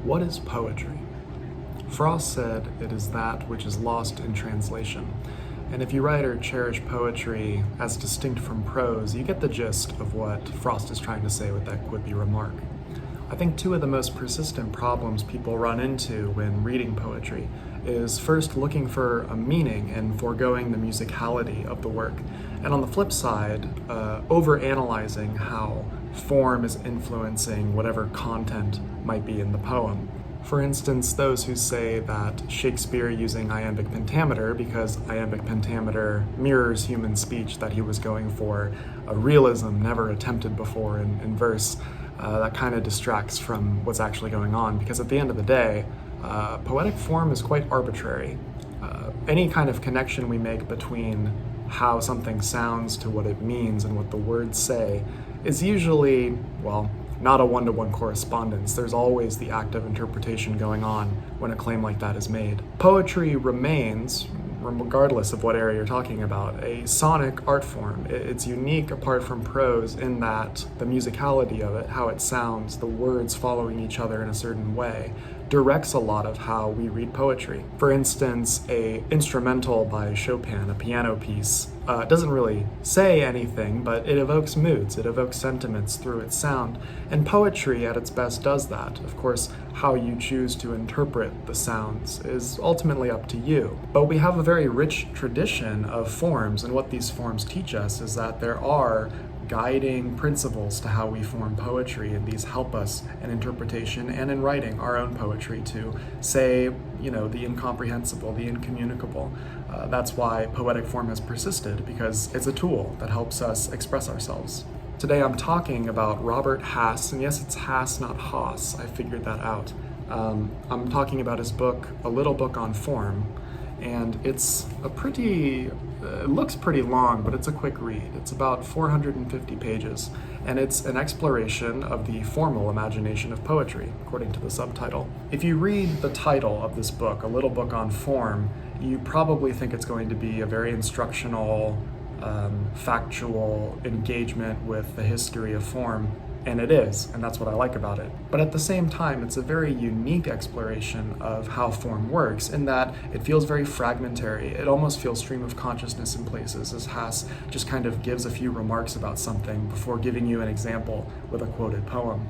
What is poetry? Frost said it is that which is lost in translation. And if you write or cherish poetry as distinct from prose, you get the gist of what Frost is trying to say with that quippy remark. I think two of the most persistent problems people run into when reading poetry is first looking for a meaning and foregoing the musicality of the work, and on the flip side, overanalyzing how form is influencing whatever content might be in the poem. For instance, those who say that Shakespeare using iambic pentameter because iambic pentameter mirrors human speech, that he was going for a realism never attempted before in verse, that kind of distracts from what's actually going on, because at the end of the day, poetic form is quite arbitrary. Any kind of connection we make between how something sounds to what it means and what the words say is usually, well, not a one-to-one correspondence. There's always the act of interpretation going on when a claim like that is made. Poetry remains, regardless of what area you're talking about, a sonic art form. It's unique apart from prose in that the musicality of it, how it sounds, the words following each other in a certain way, directs a lot of how we read poetry. For instance, a instrumental by Chopin, a piano piece, doesn't really say anything, but it evokes moods, it evokes sentiments through its sound, and poetry at its best does that. Of course, how you choose to interpret the sounds is ultimately up to you. But we have a very rich tradition of forms, and what these forms teach us is that there are guiding principles to how we form poetry, and these help us in interpretation and in writing our own poetry to say, the incomprehensible, the incommunicable. That's why poetic form has persisted, because it's a tool that helps us express ourselves. Today I'm talking about Robert Hass, and yes, it's Hass, not Haas. I figured that out. I'm talking about his book, A Little Book on Form, and it's it looks pretty long, but it's a quick read. It's about 450 pages, and it's an exploration of the formal imagination of poetry, according to the subtitle. If you read the title of this book, A Little Book on Form, you probably think it's going to be a very instructional, factual engagement with the history of form. And it is, and that's what I like about it. But at the same time, it's a very unique exploration of how form works, in that it feels very fragmentary. It almost feels stream of consciousness in places, as Hass just kind of gives a few remarks about something before giving you an example with a quoted poem.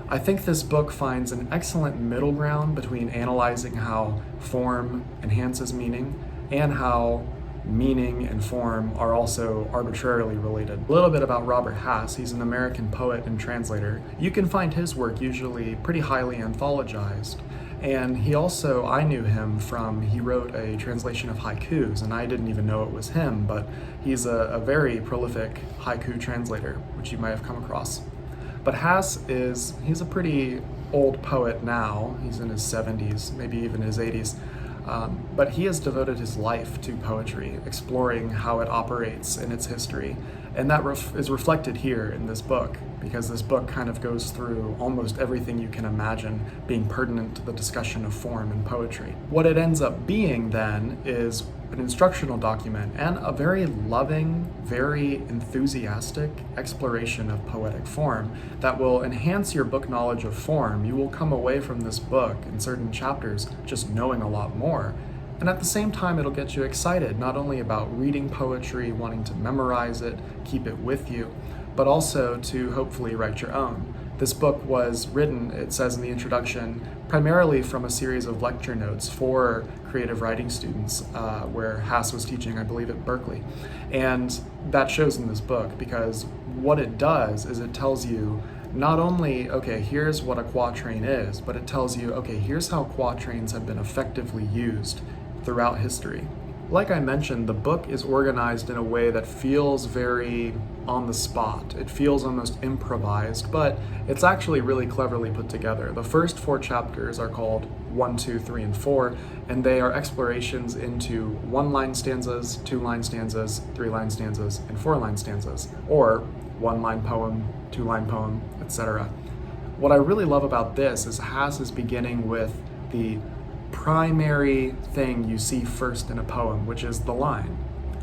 I think this book finds an excellent middle ground between analyzing how form enhances meaning and how meaning and form are also arbitrarily related. A little bit about Robert Hass. He's an American poet and translator. You can find his work usually pretty highly anthologized. And I knew him from, he wrote a translation of haikus, and I didn't even know it was him, but he's a very prolific haiku translator, which you might have come across. But he's a pretty old poet now. He's in his 70s, maybe even his 80s. But he has devoted his life to poetry, exploring how it operates in its history. And that is reflected here in this book, because this book kind of goes through almost everything you can imagine being pertinent to the discussion of form in poetry. What it ends up being then is an instructional document and a very loving, very enthusiastic exploration of poetic form that will enhance your book knowledge of form. You will come away from this book in certain chapters just knowing a lot more. And at the same time, it'll get you excited, not only about reading poetry, wanting to memorize it, keep it with you, but also to hopefully write your own. This book was written, it says in the introduction, primarily from a series of lecture notes for creative writing students, where Hass was teaching, I believe, at Berkeley. And that shows in this book, because what it does is it tells you not only, okay, here's what a quatrain is, but it tells you, okay, here's how quatrains have been effectively used throughout history. Like I mentioned, the book is organized in a way that feels very on the spot. It feels almost improvised, but it's actually really cleverly put together. The first 4 chapters are called 1, 2, 3, and 4, and they are explorations into 1-line stanzas, 2-line stanzas, 3-line stanzas, and 4-line stanzas, or 1-line poem, 2-line poem, etc. What I really love about this is Hass is beginning with the primary thing you see first in a poem, which is the line,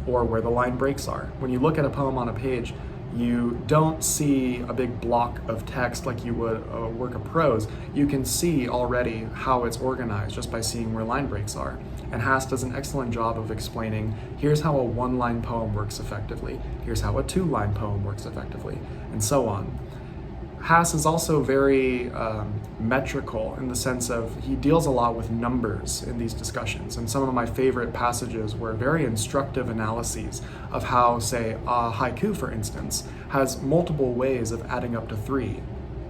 or where the line breaks are. When you look at a poem on a page, You don't see a big block of text like you would a work of prose. You can see already how it's organized just by seeing where line breaks are. And Hass does an excellent job of explaining, here's how a one-line poem works effectively, here's how a two-line poem works effectively, and so on. Hass is also very metrical in the sense of he deals a lot with numbers in these discussions, and some of my favorite passages were very instructive analyses of how, say, a haiku, for instance, has multiple ways of adding up to 3.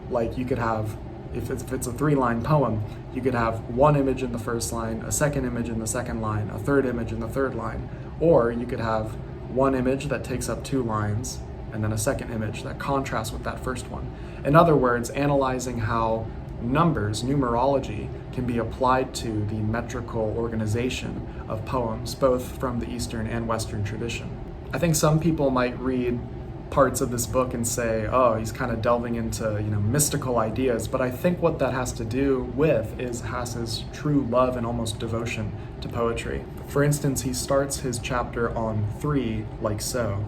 Like you could have, if it's a 3-line poem, you could have one image in the first line, a second image in the second line, a third image in the third line, or you could have one image that takes up 2 lines, and then a second image that contrasts with that first one. In other words, analyzing how numbers, numerology, can be applied to the metrical organization of poems, both from the Eastern and Western tradition. I think some people might read parts of this book and say, oh, he's kind of delving into, mystical ideas, but I think what that has to do with is Hass's true love and almost devotion to poetry. For instance, he starts his chapter on 3 like so.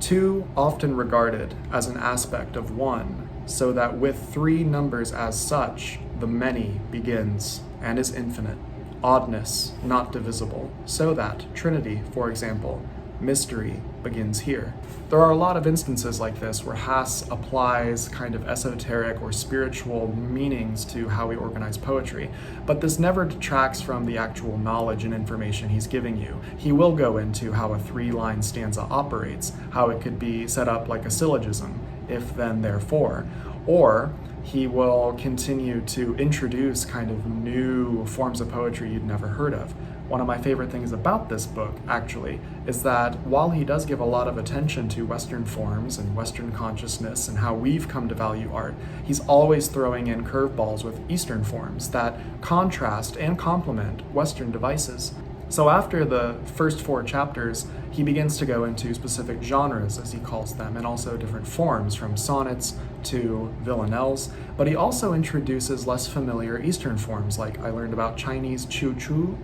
2 often regarded as an aspect of 1, so that with 3 numbers as such, the many begins and is infinite, oddness not divisible, so that Trinity, for example, mystery begins here. There are a lot of instances like this where Hass applies kind of esoteric or spiritual meanings to how we organize poetry, but this never detracts from the actual knowledge and information he's giving you. He will go into how a 3-line stanza operates, how it could be set up like a syllogism, if then therefore, or he will continue to introduce kind of new forms of poetry you'd never heard of. One of my favorite things about this book, actually, is that while he does give a lot of attention to Western forms and Western consciousness and how we've come to value art, he's always throwing in curveballs with Eastern forms that contrast and complement Western devices. So after the first 4 chapters, he begins to go into specific genres, as he calls them, and also different forms, from sonnets to villanelles, but he also introduces less familiar Eastern forms, like I learned about Chinese chu-chu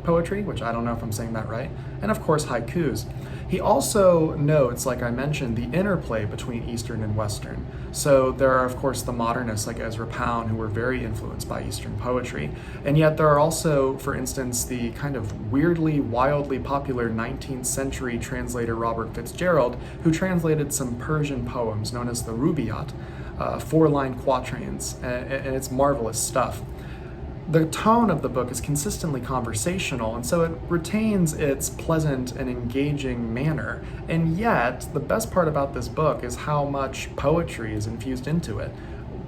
poetry, which I don't know if I'm saying that right, and of course haikus. He also notes, like I mentioned, the interplay between Eastern and Western. So there are, of course, the modernists like Ezra Pound who were very influenced by Eastern poetry, and yet there are also, for instance, the kind of weirdly, wildly popular 19th century translator Robert Fitzgerald, who translated some Persian poems known as the Rubaiyat, 4-line quatrains, and it's marvelous stuff. The tone of the book is consistently conversational, and so it retains its pleasant and engaging manner. And yet, the best part about this book is how much poetry is infused into it.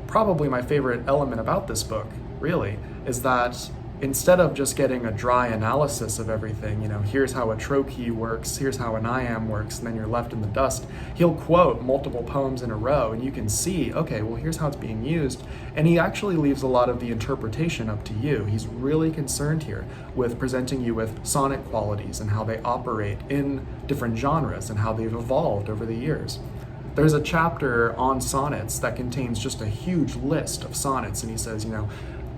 Probably my favorite element about this book, really, is that instead of just getting a dry analysis of everything, here's how a trochee works, here's how an iamb works, and then you're left in the dust, he'll quote multiple poems in a row, and you can see, okay, well, here's how it's being used, and he actually leaves a lot of the interpretation up to you. He's really concerned here with presenting you with sonnet qualities and how they operate in different genres and how they've evolved over the years. There's a chapter on sonnets that contains just a huge list of sonnets, and he says,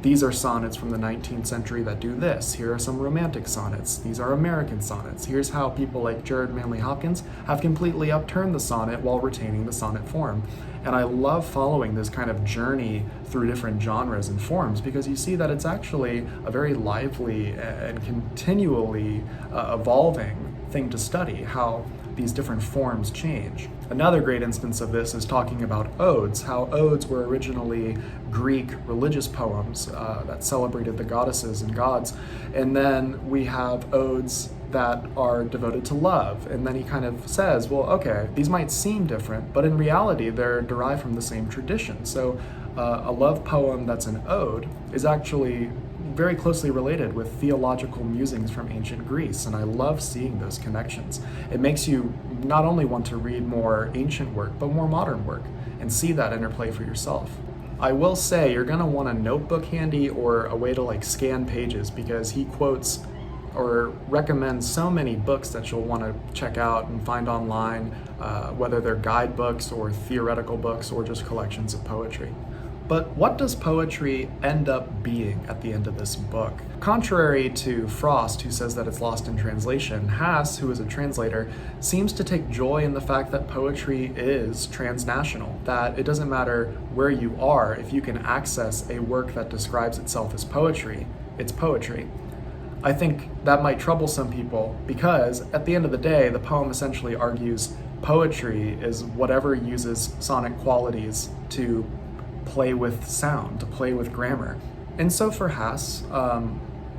these are sonnets from the 19th century that do this. Here are some romantic sonnets. These are American sonnets. Here's how people like Jared Manley Hopkins have completely upturned the sonnet while retaining the sonnet form. And I love following this kind of journey through different genres and forms because you see that it's actually a very lively and continually evolving thing to study, how these different forms change. Another great instance of this is talking about odes, how odes were originally Greek religious poems that celebrated the goddesses and gods, and then we have odes that are devoted to love, and then he kind of says, well, okay, these might seem different, but in reality they're derived from the same tradition. So a love poem that's an ode is actually very closely related with theological musings from ancient Greece, and I love seeing those connections. It makes you not only want to read more ancient work, but more modern work, and see that interplay for yourself. I will say you're gonna want a notebook handy or a way to scan pages, because he quotes or recommends so many books that you'll want to check out and find online, whether they're guidebooks or theoretical books or just collections of poetry. But what does poetry end up being at the end of this book? Contrary to Frost, who says that it's lost in translation, Hass, who is a translator, seems to take joy in the fact that poetry is transnational, that it doesn't matter where you are, if you can access a work that describes itself as poetry, it's poetry. I think that might trouble some people because at the end of the day, the poem essentially argues poetry is whatever uses sonic qualities to play with sound, to play with grammar. And so for Hass,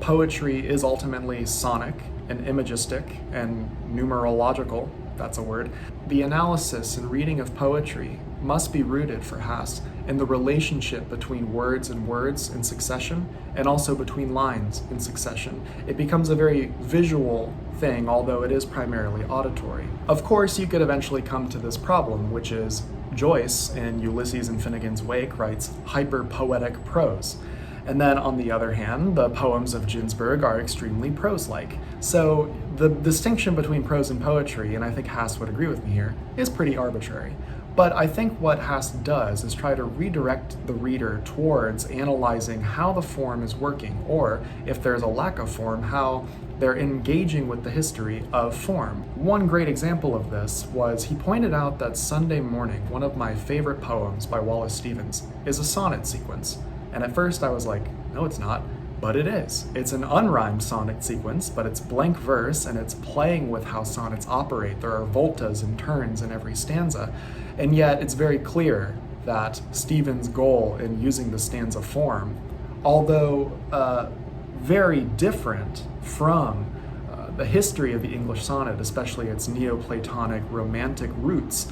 poetry is ultimately sonic and imagistic and numerological, that's a word. The analysis and reading of poetry must be rooted for Hass in the relationship between words in succession, and also between lines in succession. It becomes a very visual thing, although it is primarily auditory. Of course, you could eventually come to this problem, which is Joyce, in Ulysses and Finnegan's Wake, writes hyper-poetic prose. And then, on the other hand, the poems of Ginsberg are extremely prose-like. So the distinction between prose and poetry, and I think Hass would agree with me here, is pretty arbitrary. But I think what Hass does is try to redirect the reader towards analyzing how the form is working, or if there's a lack of form, how they're engaging with the history of form. One great example of this was he pointed out that Sunday Morning, one of my favorite poems by Wallace Stevens, is a sonnet sequence. And at first I was like, no, it's not. But it is. It's an unrhymed sonnet sequence, but it's blank verse and it's playing with how sonnets operate. There are voltas and turns in every stanza. And yet it's very clear that Stevens' goal in using the stanza form, although very different from the history of the English sonnet, especially its Neoplatonic romantic roots,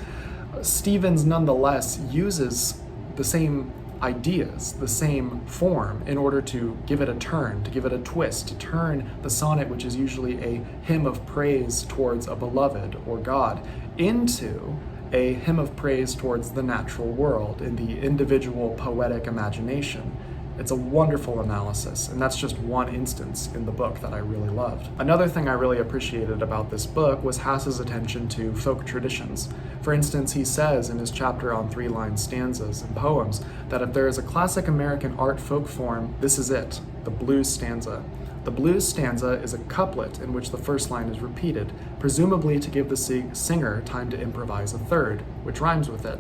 Stevens nonetheless uses the same ideas, the same form, in order to give it a turn, to give it a twist, to turn the sonnet, which is usually a hymn of praise towards a beloved or God, into a hymn of praise towards the natural world, in the individual poetic imagination. It's a wonderful analysis, and that's just one instance in the book that I really loved. Another thing I really appreciated about this book was Hass's attention to folk traditions. For instance, he says in his chapter on three-line stanzas and poems that if there is a classic American art folk form, this is it, the blues stanza. The blues stanza is a couplet in which the first line is repeated, presumably to give the singer time to improvise a third, which rhymes with it.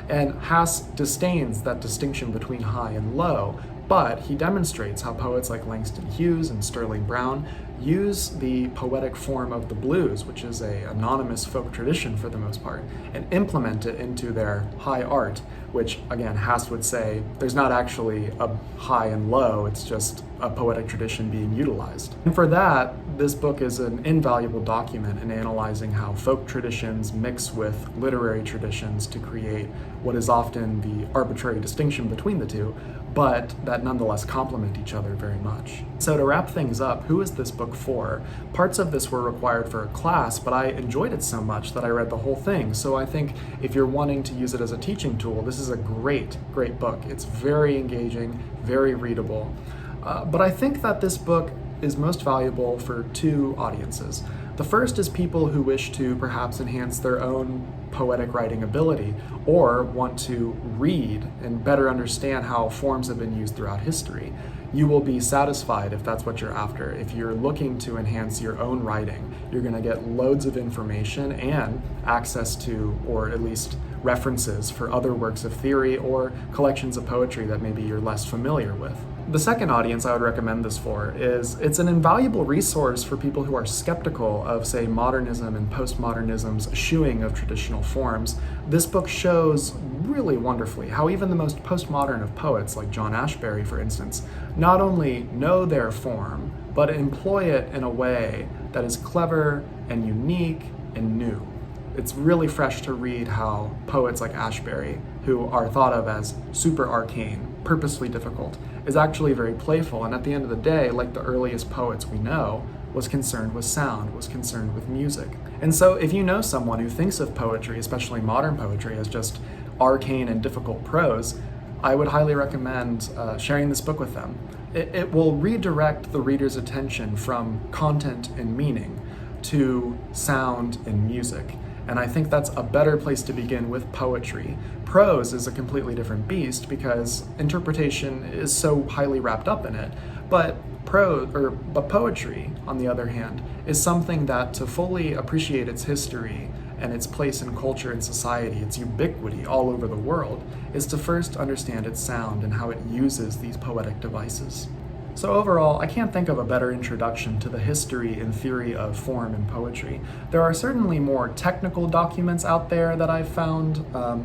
And Hass disdains that distinction between high and low, but he demonstrates how poets like Langston Hughes and Sterling Brown use the poetic form of the blues, which is an anonymous folk tradition for the most part, and implement it into their high art, which, again, Hass would say there's not actually a high and low, it's just a poetic tradition being utilized. And for that, this book is an invaluable document in analyzing how folk traditions mix with literary traditions to create what is often the arbitrary distinction between the two, but that nonetheless complement each other very much. So to wrap things up, who is this book for? Parts of this were required for a class, but I enjoyed it so much that I read the whole thing. So I think if you're wanting to use it as a teaching tool, this is a great book. It's very engaging, very readable. But I think that this book is most valuable for two audiences. The first is people who wish to perhaps enhance their own poetic writing ability, or want to read and better understand how forms have been used throughout history. You will be satisfied if that's what you're after. If you're looking to enhance your own writing, you're going to get loads of information and access to, or at least references for other works of theory or collections of poetry that maybe you're less familiar with. The second audience I would recommend this for is it's an invaluable resource for people who are skeptical of, say, modernism and postmodernism's eschewing of traditional forms. This book shows really wonderfully how even the most postmodern of poets, like John Ashbery, for instance, not only know their form, but employ it in a way that is clever and unique and new. It's really fresh to read how poets like Ashbery, who are thought of as super arcane, purposely difficult, is actually very playful, and at the end of the day, like the earliest poets we know, was concerned with sound, was concerned with music. And so if you know someone who thinks of poetry, especially modern poetry, as just arcane and difficult prose, I would highly recommend sharing this book with them. It will redirect the reader's attention from content and meaning to sound and music. And I think that's a better place to begin with poetry. Prose is a completely different beast because interpretation is so highly wrapped up in it. But poetry, on the other hand, is something that to fully appreciate its history and its place in culture and society, its ubiquity all over the world, is to first understand its sound and how it uses these poetic devices. So overall, I can't think of a better introduction to the history and theory of form in poetry. There are certainly more technical documents out there that I've found,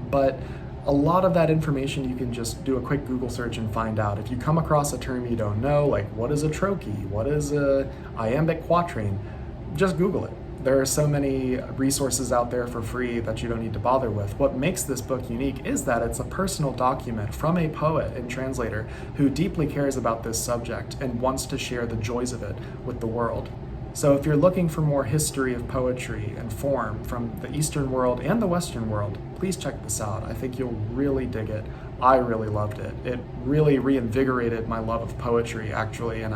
but a lot of that information you can just do a quick Google search and find out. If you come across a term you don't know, like what is a trochee, what is a iambic quatrain, just Google it. There are so many resources out there for free that you don't need to bother with. What makes this book unique is that it's a personal document from a poet and translator who deeply cares about this subject and wants to share the joys of it with the world. So if you're looking for more history of poetry and form from the Eastern world and the Western world, please check this out. I think you'll really dig it. I really loved it. It really reinvigorated my love of poetry, actually, and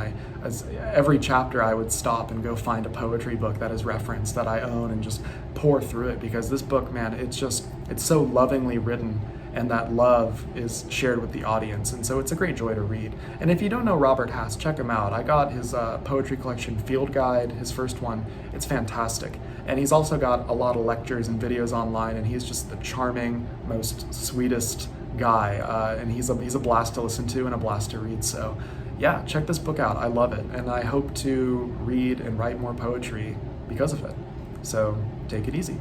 every chapter I would stop and go find a poetry book that is referenced that I own and just pour through it, because this book, man, it's so lovingly written, and that love is shared with the audience, and so it's a great joy to read. And if you don't know Robert Hass, check him out. I got his poetry collection Field Guide, his first one. It's fantastic. And he's also got a lot of lectures and videos online, and he's just the charming, most sweetest guy, and he's a blast to listen to and a blast to read. So yeah, check this book out. I love it, and I hope to read and write more poetry because of it. So take it easy.